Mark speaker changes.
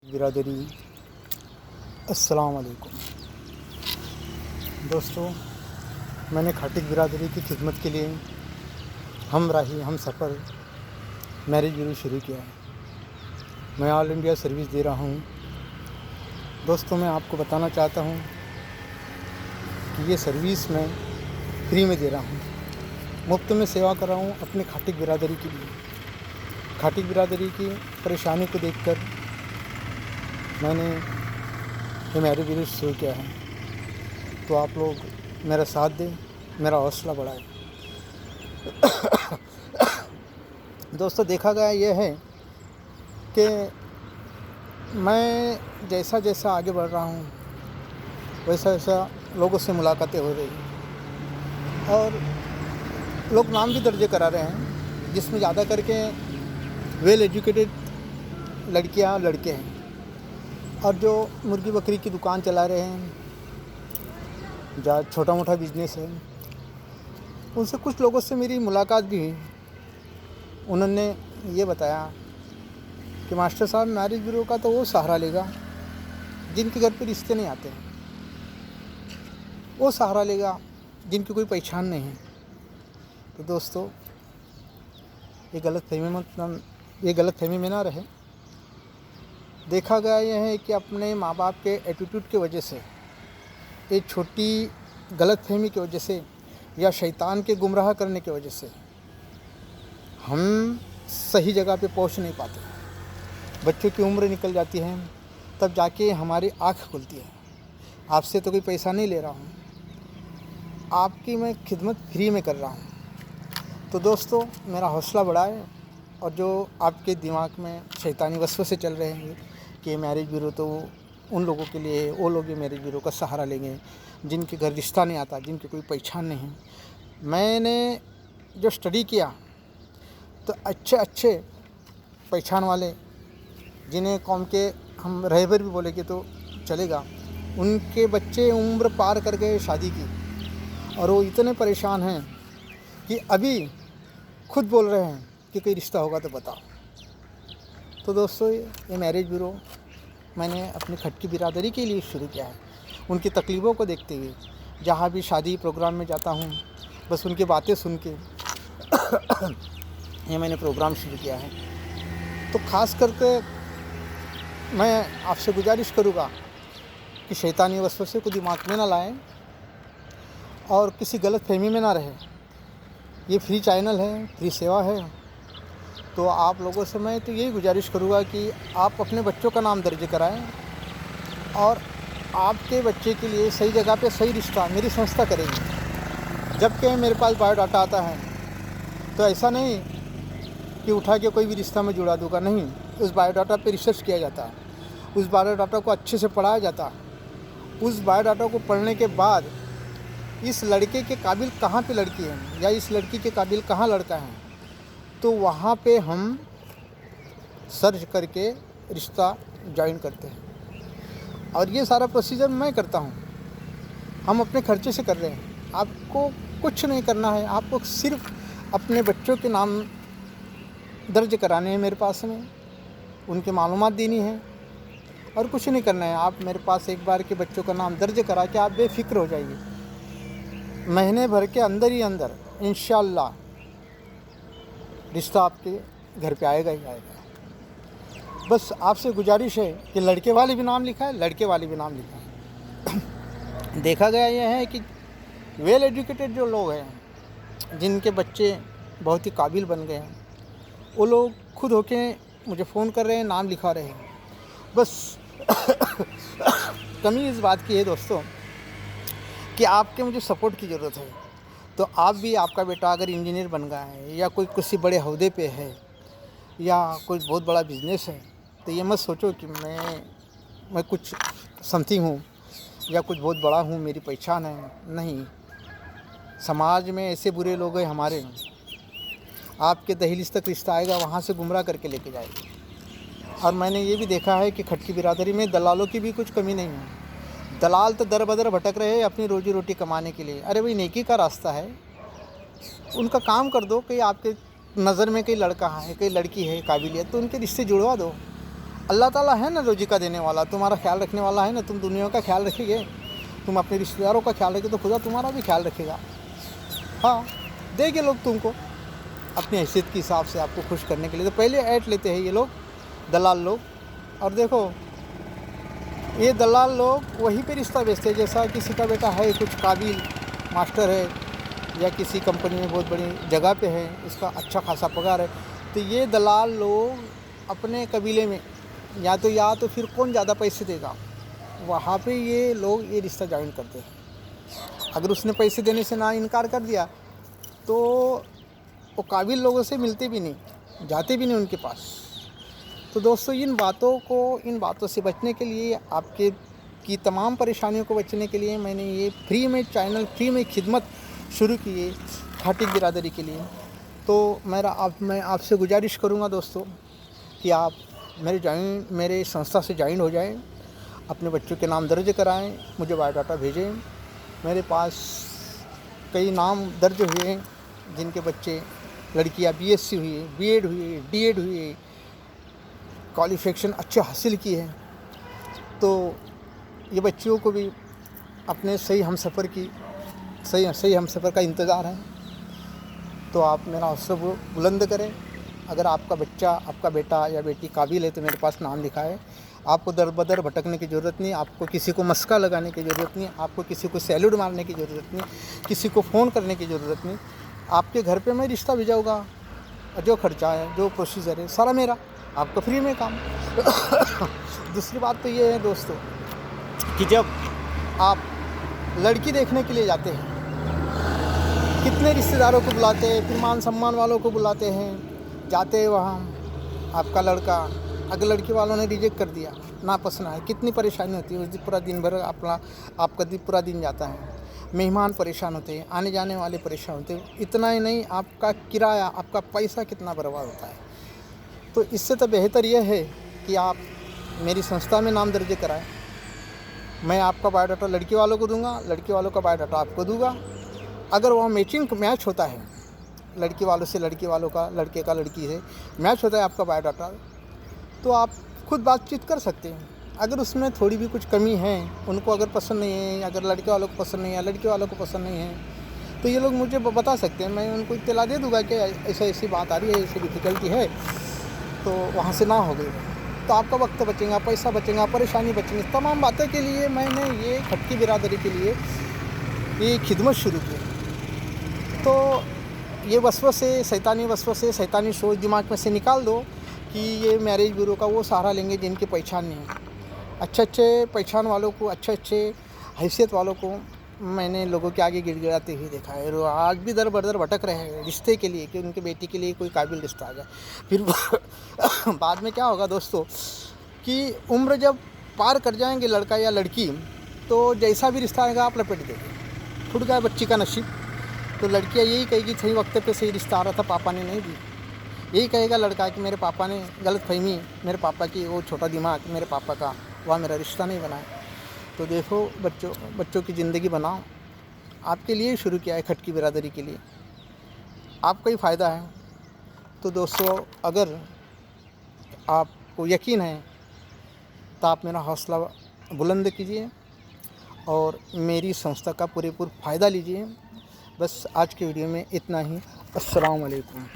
Speaker 1: बिरादरी अस्सलाम वालेकुम दोस्तों, मैंने खाटिक बिरादरी की खिदमत के लिए हम राही हम सफ़र मैरिज ब्यूरो शुरू किया है। मैं ऑल इंडिया सर्विस दे रहा हूँ। दोस्तों, मैं आपको बताना चाहता हूँ कि ये सर्विस मैं फ्री में दे रहा हूँ, मुफ्त में सेवा कर रहा हूँ अपने खाटिक बिरादरी के लिए। खाटिक बिरादरी की परेशानी को देखकर मैंने ये मैरिज ब्यूरो शुरू किया है। तो आप लोग मेरा साथ दें, मेरा हौसला बढ़ाएं। दोस्तों, देखा गया ये है कि मैं जैसा जैसा आगे बढ़ रहा हूँ वैसा वैसा लोगों से मुलाकातें हो रही हैं और लोग नाम भी दर्ज करा रहे हैं, जिसमें ज़्यादा करके वेल एजुकेटेड लड़कियाँ लड़के हैं और जो मुर्गी बकरी की दुकान चला रहे हैं, जहाँ छोटा मोटा बिजनेस है, उनसे कुछ लोगों से मेरी मुलाकात भी हुई। उन्होंने ये बताया कि मास्टर साहब, मैरिज ब्यूरो का तो वो सहारा लेगा जिनके घर पे रिश्ते नहीं आते, वो सहारा लेगा जिनकी कोई पहचान नहीं है। तो दोस्तों, ये गलतफहमी में ना रहे। देखा गया यह है कि अपने माँ बाप के एटीट्यूड की वजह से, एक छोटी गलतफहमी की वजह से या शैतान के गुमराह करने की वजह से हम सही जगह पे पहुंच नहीं पाते। बच्चों की उम्र निकल जाती है, तब जाके हमारी आँख खुलती है। आपसे तो कोई पैसा नहीं ले रहा हूँ, आपकी मैं खिदमत फ्री में कर रहा हूँ। तो दोस्तों, मेरा हौसला बढ़ाए और जो आपके दिमाग में शैतानी वसवसे चल रहे हैं कि मैरिज ब्यूरो तो उन लोगों के लिए है, वो लोग ये मैरिज ब्यूरो का सहारा लेंगे जिनके घर रिश्ता नहीं आता, जिनकी कोई पहचान नहीं है। मैंने जो स्टडी किया तो अच्छे पहचान वाले, जिन्हें कौम के हम रहबर भी बोलेंगे तो चलेगा, उनके बच्चे उम्र पार कर गए शादी की और वो इतने परेशान हैं कि अभी खुद बोल रहे हैं कि कोई रिश्ता होगा तो बताओ। तो दोस्तों, ये मैरिज ब्यूरो मैंने अपनी खटकी बिरादरी के लिए शुरू किया है। उनकी तकलीफ़ों को देखते हुए जहाँ भी शादी प्रोग्राम में जाता हूँ, बस उनकी बातें सुन के ये मैंने प्रोग्राम शुरू किया है। तो ख़ास करके मैं आपसे गुजारिश करूँगा कि शैतानी वसवसे को दिमाग में ना लाएं और किसी गलत फहमी में ना रहे। ये फ्री चैनल है, फ्री सेवा है। तो आप लोगों से मैं तो यही गुजारिश करूँगा कि आप अपने बच्चों का नाम दर्ज कराएं और आपके बच्चे के लिए सही जगह पे सही रिश्ता मेरी संस्था करेगी। जबकि मेरे पास बायोडाटा आता है तो ऐसा नहीं कि उठा के कोई भी रिश्ता में जुड़ा दूँगा, नहीं। उस बायोडाटा पे रिसर्च किया जाता है, उस बायोडाटा को अच्छे से पढ़ाया जाता है। उस बायोडाटा को पढ़ने के बाद इस लड़के के काबिल कहाँ पे लड़की है या इस लड़की के काबिल कहाँ लड़का है, तो वहाँ पे हम सर्च करके रिश्ता ज्वाइन करते हैं। और ये सारा प्रोसीजर मैं करता हूँ, हम अपने खर्चे से कर रहे हैं। आपको कुछ नहीं करना है, आपको सिर्फ अपने बच्चों के नाम दर्ज कराने हैं मेरे पास में, उनकी मालूमात देनी है और कुछ नहीं करना है। आप मेरे पास एक बार के बच्चों का नाम दर्ज करा के आप बेफिक्र हो जाइए। महीने भर के अंदर ही अंदर इंशाअल्लाह रिश्ता आपके घर पे आएगा ही आएगा। बस आपसे गुजारिश है कि लड़के वाले भी नाम लिखा है, लड़के वाले भी नाम लिखा है। देखा गया यह है कि वेल एजुकेटेड जो लोग हैं, जिनके बच्चे बहुत ही काबिल बन गए हैं, वो लोग खुद होके मुझे फ़ोन कर रहे हैं, नाम लिखा रहे हैं। बस कमी इस बात की है दोस्तों कि आपके मुझे सपोर्ट की ज़रूरत है। तो आप भी, आपका बेटा अगर इंजीनियर बन गया है या कोई किसी बड़े ओहदे पे है या कोई बहुत बड़ा बिजनेस है, तो ये मत सोचो कि मैं कुछ समथिंग हूँ या कुछ बहुत बड़ा हूँ, मेरी पहचान है। नहीं, समाज में ऐसे बुरे लोग हैं हमारे, आपके दहलीज तक रिश्ता आएगा, वहाँ से गुमराह करके लेके जाएंगे। और मैंने ये भी देखा है कि खटकी बिरादरी में दलालों की भी कुछ कमी नहीं है। दलाल तो दर बदर भटक रहे हैं अपनी रोजी रोटी कमाने के लिए। अरे भाई, नेकी का रास्ता है, उनका काम कर दो। कहीं आपके नज़र में कई लड़का है, कई लड़की है काबिलियत, तो उनके रिश्ते जुड़वा दो। अल्लाह ताला है ना रोजी का देने वाला, तुम्हारा ख्याल रखने वाला है ना। तुम दुनिया का ख्याल रखोगे, तुम अपने रिश्तेदारों का ख्याल रखोगे तो खुदा तुम्हारा भी ख्याल रखेगा। हाँ, देंगे लोग तुमको अपनी हैसियत के हिसाब से आपको खुश करने के लिए। तो पहले ऐड लेते हैं ये लोग, दलाल लोग। और देखो ये दलाल लोग वहीं पे रिश्ता बेचते हैं। जैसा किसी का बेटा है कुछ काबिल मास्टर है या किसी कंपनी में बहुत बड़ी जगह पे है, इसका अच्छा खासा पगार है, तो ये दलाल लोग अपने कबीले में या तो फिर कौन ज़्यादा पैसे देगा वहाँ पे ये लोग ये रिश्ता ज्वाइन करते हैं। अगर उसने पैसे देने से ना इनकार कर दिया तो वो काबिल लोगों से मिलते भी नहीं, जाते भी नहीं उनके पास। तो दोस्तों इन बातों से बचने के लिए, आपके की तमाम परेशानियों को बचने के लिए मैंने ये फ्री में खिदमत शुरू की है खाटी बिरादरी के लिए। तो मैं आपसे गुजारिश करूँगा दोस्तों कि आप मेरे संस्था से ज्वाइन हो जाएं, अपने बच्चों के नाम दर्ज कराएं, मुझे बायोडाटा भेजें। मेरे पास कई नाम दर्ज हुए हैं जिनके बच्चे, लड़कियां बीएससी हुई है, बीएड हुई है, डीएड हुई है, क्वालिफिकेशन अच्छे हासिल की है। तो ये बच्चियों को भी अपने सही हमसफ़र का इंतज़ार है। तो आप मेरा हौसला बुलंद करें। अगर आपका बच्चा, आपका बेटा या बेटी काबिल है तो मेरे पास नाम लिखा है। आपको दर बदर भटकने की ज़रूरत नहीं, आपको किसी को मस्का लगाने की ज़रूरत नहीं, आपको किसी को सैल्यूट मारने की ज़रूरत नहीं, किसी को फ़ोन करने की ज़रूरत नहीं। आपके घर पे मैं रिश्ता भिजाऊँगा, जो खर्चा है, जो प्रोसीजर है, सारा मेरा, आपका फ्री में काम। दूसरी बात तो ये है दोस्तों कि जब आप लड़की देखने के लिए जाते हैं, कितने रिश्तेदारों को बुलाते हैं, फिर मान सम्मान वालों को बुलाते हैं, जाते हैं वहाँ, आपका लड़का, अगर लड़की वालों ने रिजेक्ट कर दिया, ना पसंद है, कितनी परेशानी होती है। उस दिन पूरा दिन भर आपका पूरा दिन जाता है। मेहमान परेशान होते हैं, आने जाने वाले परेशान होते हैं। इतना ही नहीं, आपका किराया, आपका पैसा कितना बर्बाद होता है। तो इससे तो बेहतर यह है कि आप मेरी संस्था में नाम दर्ज कराएं। मैं आपका बायोडाटा लड़की वालों को दूंगा, लड़की वालों का बायोडाटा आपको दूंगा। अगर वहाँ मैच होता है, लड़की वालों से लड़की वालों का, लड़के का लड़की से मैच होता है आपका बायोडाटा, तो आप खुद बातचीत कर सकते हैं। अगर उसमें थोड़ी भी कुछ कमी है, उनको अगर पसंद नहीं है, अगर लड़के वालों को पसंद नहीं है, लड़की वालों को पसंद नहीं है, तो ये लोग मुझे बता सकते हैं। मैं उनको इत्तला दे दूंगा कि ऐसी बात आ रही है, ऐसी डिफ़िकल्टी है, तो वहाँ से ना हो गई। तो आपका वक्त बचेगा, पैसा बचेगा, परेशानी बचेगी। तमाम बातों के लिए मैंने ये खटकी बिरादरी के लिए ये खिदमत शुरू की। तो ये वसवसे, शैतानी सोच दिमाग में से निकाल दो कि ये मैरिज ब्यूरो का वो सहारा लेंगे जिनकी पहचान नहीं है। अच्छे पहचान वालों को, अच्छे हैसियत वालों को मैंने लोगों के आगे गिड़गिड़ाते हुए देखा है। और आज भी दर बदर भटक रहे हैं रिश्ते के लिए कि उनके बेटी के लिए कोई काबिल रिश्ता आ जाए। फिर बाद में क्या होगा दोस्तों कि उम्र जब पार कर जाएंगे लड़का या लड़की, तो जैसा भी रिश्ता आएगा आप लपेट देंगे। छूट गया बच्ची का नसीब। तो लड़कियां यही कहेगी सही वक्त पे सही रिश्ता आ रहा था, पापा ने नहीं दी। यही कहेगा लड़का कि मेरे पापा ने गलतफहमी, मेरे पापा की वो छोटा दिमाग, मेरे पापा का, वहाँ मेरा रिश्ता नहीं बनाया। तो देखो बच्चों की ज़िंदगी बनाओ। आपके लिए शुरू किया है खटकी बिरादरी के लिए, आपका ही फ़ायदा है। तो दोस्तों अगर आपको यकीन है तो आप मेरा हौसला बुलंद कीजिए और मेरी संस्था का पूरेपूर फ़ायदा लीजिए। बस आज के वीडियो में इतना ही। अस्सलाम वालेकुम।